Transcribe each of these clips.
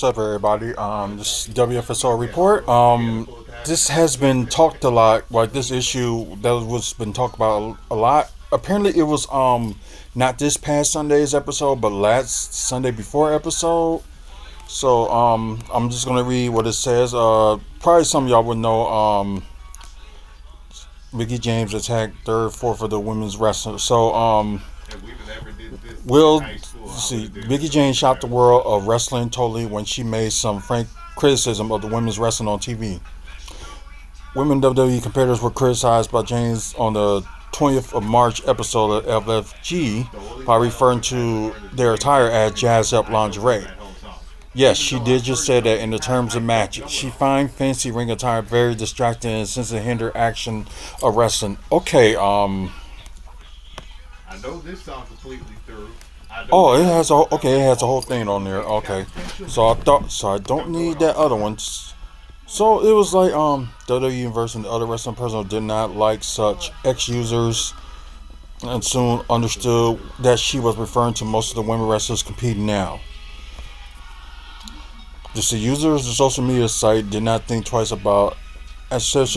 What's up, everybody? This is WFSO report. This has been talked a lot. Like this issue that was been talked about a lot. Apparently, it was not this past Sunday's episode, but last Sunday before episode. So I'm just gonna read what it says. Probably some of y'all would know. Mickie James attacked third, fourth of the women's wrestler. So Will see Mickie James shocked the world of wrestling totally when she made some frank criticism of the women's wrestling on TV. Women WWE competitors were criticized by James on the 20th of March episode of LFG by referring to their attire as jazz up lingerie. Yes, she did just say that in the terms of matches. She finds fancy ring attire very distracting and since it hinder action of wrestling. Okay, I know this song completely through. oh, it has it has a whole thing on there. Okay, so I don't need that other one. So it was like WWE Universe and the other wrestling personnel did not like such ex-users, and soon understood that she was referring to most of the women wrestlers competing now. Just the users of the social media site did not think twice about as such.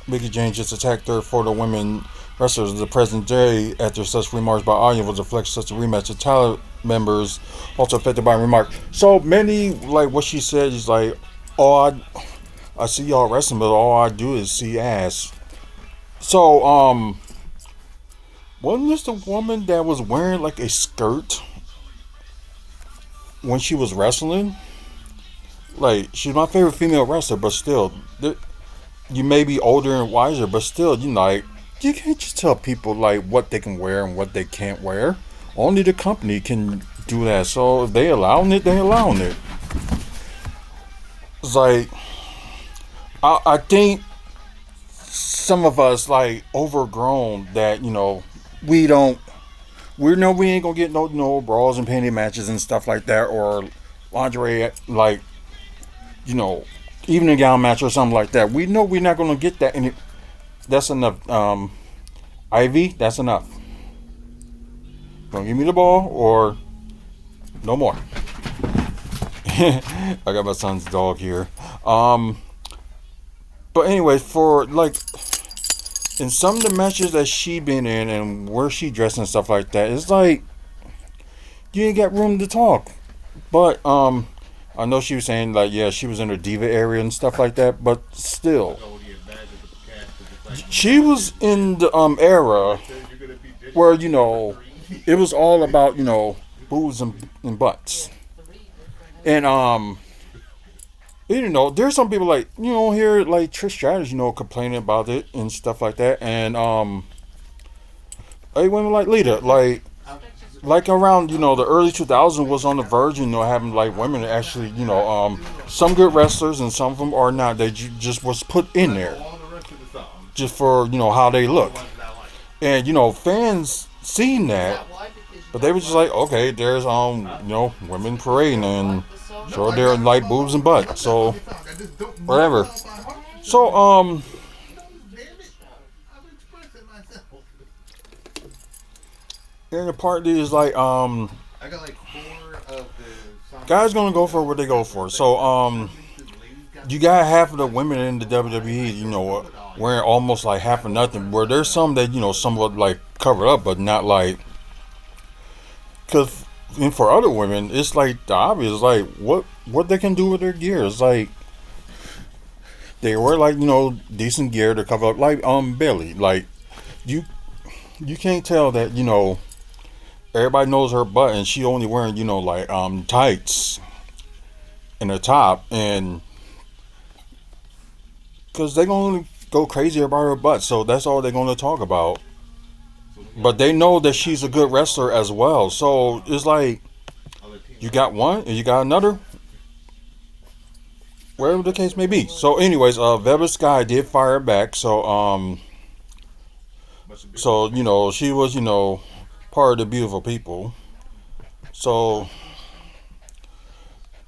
Mickie James just attacked her for the women wrestlers of the present day after such remarks by audience was reflected such a rematch of talent members also affected by remark. So many like what she said is like, oh, I see y'all wrestling, but all I do is see ass. So wasn't this the woman that was wearing like a skirt when she was wrestling? Like she's my favorite female wrestler, but still, you may be older and wiser, but still, you know, like you can't just tell people like what they can wear and what they can't wear. Only the company can do that. So if they allowing it, they allowing it. It's like I think some of us like overgrown that we don't we ain't gonna get no bras and panty matches and stuff like that or lingerie like evening gown match or something like that. We know we're not gonna get that, and that's enough. Ivy, that's enough. Don't give me the ball or no more. I got my son's dog here. But anyway, for like in some of the matches that she been in and where she dressed and stuff like that, it's like you ain't got room to talk. But I know she was saying like yeah, she was in her diva area and stuff like that, but still. She was in the era where it was all about boobs and butts, and there's some people like here like Trish Stratus complaining about it and stuff like that, and like women like Lita like around the early 2000s was on the verge having like women actually some good wrestlers and some of them are not, they just was put in there just for how they look, and fans seen that, but they were just like, okay, there's women parading and sure they're like boobs and butt, so whatever. So and the part is like guys gonna go for what they go for. So you got half of the women in the WWE, wearing almost like half of nothing. Where there's some that somewhat like cover up, but not like. Cause for other women, it's like the obvious, like what they can do with their gear. It's like they wear like decent gear to cover up, like Bailey. Like you can't tell that everybody knows her butt, and she only wearing like tights and a top, and because they're gonna go crazy about her butt, so that's all they're gonna talk about. But they know that she's a good wrestler as well, so it's like you got one and you got another, wherever the case may be. So, anyways, Velvet Sky did fire back, so she was part of the beautiful people. So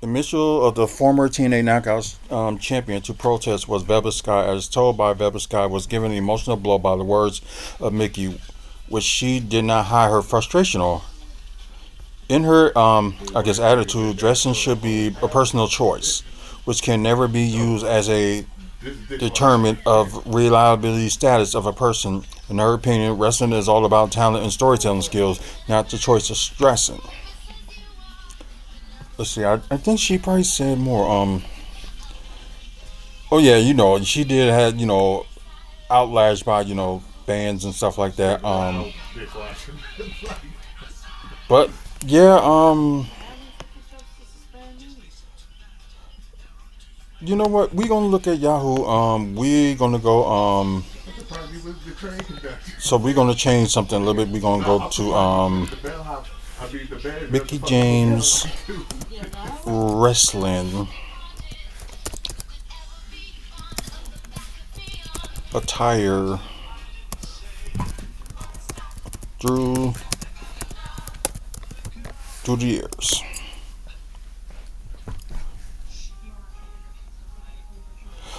the Mitchell of the former TNA Knockouts champion to protest was Velvet Sky, as told by Velvet Sky, was given an emotional blow by the words of Mickie, which she did not hide her frustration on. In her, I guess, attitude, dressing should be a personal choice, which can never be used as a This one right determinant of reliability status of a person. In her opinion, wrestling is all about talent and storytelling skills, not the choice of dressing. Let's see. I think she probably said more. Oh yeah, she did have outlashed by fans and stuff like here. that. Loud dick lashing. But yeah, you know what? We gonna look at Yahoo. We gonna go. I'm surprised he was the train conductor. So we're gonna change something a little bit. We're gonna go I'm to surprised the bellhop. I mean, the band Mickie the fucking James hotel too. wrestling attire through through the years.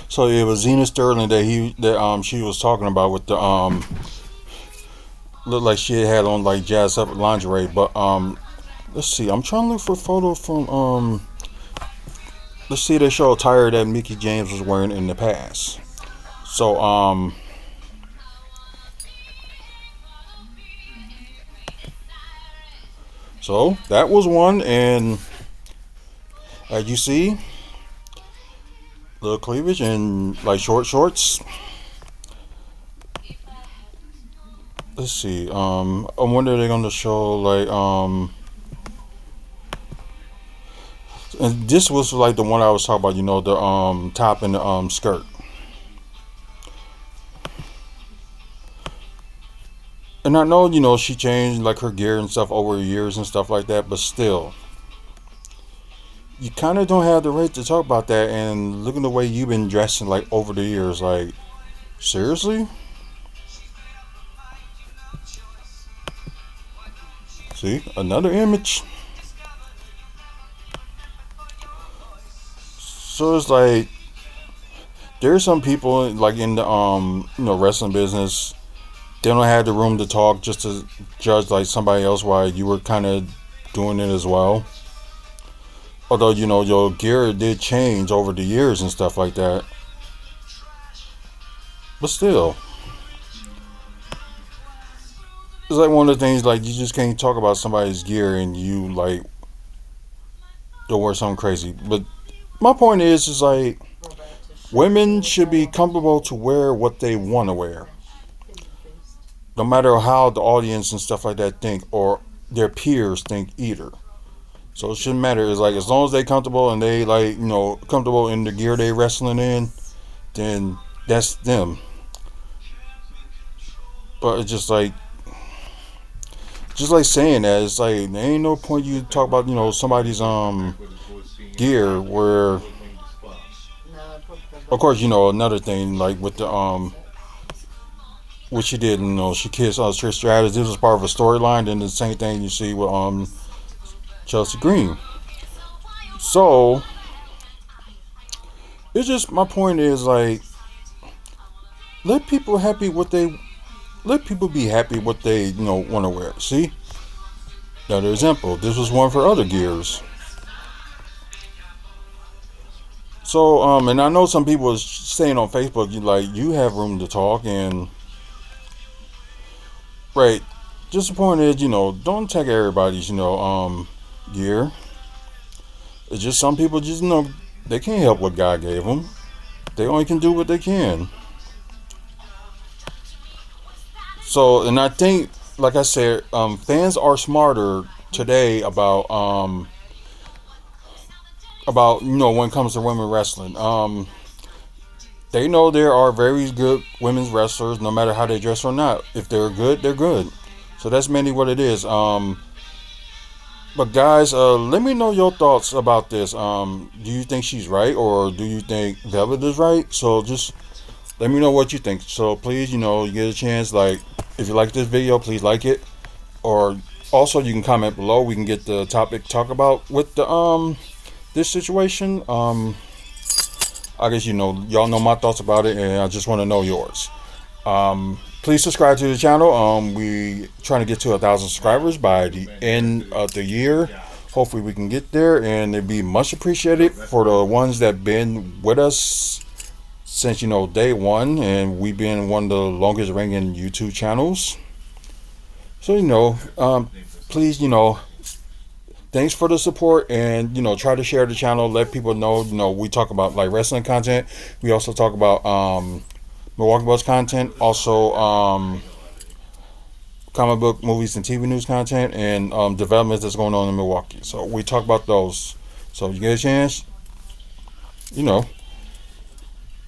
So it was Zena Sterling that she was talking about with the looked like she had on like jazz up lingerie, but let's see. I'm trying to look for a photo from let's see, they show attire that Mickie James was wearing in the past. So so that was one, and as you see, little cleavage and like short shorts. Let's see. I wonder if they're gonna show like and this was like the one I was talking about. The top and the skirt. And I know she changed like her gear and stuff over the years and stuff like that, but still, you kind of don't have the right to talk about that. And look at the way you've been dressing like over the years. Like, seriously? See, another image. So it's like there's some people like in the wrestling business. They don't have the room to talk just to judge like somebody else while you were kind of doing it as well. Although your gear did change over the years and stuff like that, but still, it's like one of the things like you just can't talk about somebody's gear and you like don't wear something crazy. But my point is like women should be comfortable to wear what they want to wear, no matter how the audience and stuff like that think or their peers think either. So it shouldn't matter. It's like as long as they comfortable and they like comfortable in the gear they wrestling in, then that's them. But it's just like saying that, it's like there ain't no point you talk about somebody's gear where, of course, another thing like with the what she did, she kissed Trish Stratus. This was part of a storyline. Then the same thing you see with Chelsea Green. So it's just my point is like let people happy what they let people be happy what they want to wear. See, another example. This was one for other gears. So and I know some people was saying on Facebook, you have room to talk and right. Just the point is, don't attack everybody's gear. It's just some people just they can't help what God gave them. They only can do what they can. So, and I think, like I said, fans are smarter today about when it comes to women wrestling. They know there are very good women's wrestlers, no matter how they dress or not. If they're good, they're good. So that's mainly what it is. But guys, let me know your thoughts about this. Do you think she's right, or do you think Velvet is right? So just let me know what you think. So please, you get a chance. Like, if you like this video, please like it. Or also, you can comment below. We can get the topic talk about with the this situation. I guess y'all know my thoughts about it, and I just want to know yours. please subscribe to the channel. We trying to get to 1,000 subscribers by the end of the year. Hopefully we can get there, and it'd be much appreciated for the ones that been with us since day one, and we've been one of the longest ringing YouTube channels. So please thanks for the support, and try to share the channel, let people know. We talk about like wrestling content. We also talk about Milwaukee Bucks content, also comic book, movies, and TV news content, and developments that's going on in Milwaukee. So we talk about those. So if you get a chance,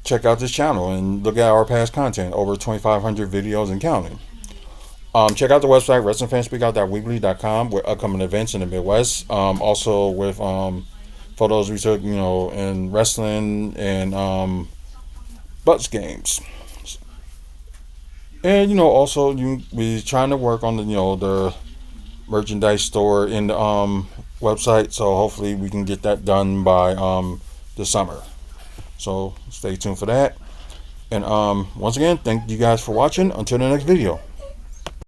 check out this channel and look at our past content, over 2,500 videos and counting. Check out the website wrestlingfanspeakout.weebly.com with upcoming events in the Midwest. Also with photos we took, in wrestling and Bucks games. And also we trying to work on the merchandise store in the website. So hopefully we can get that done by the summer. So stay tuned for that. And once again, thank you guys for watching. Until the next video.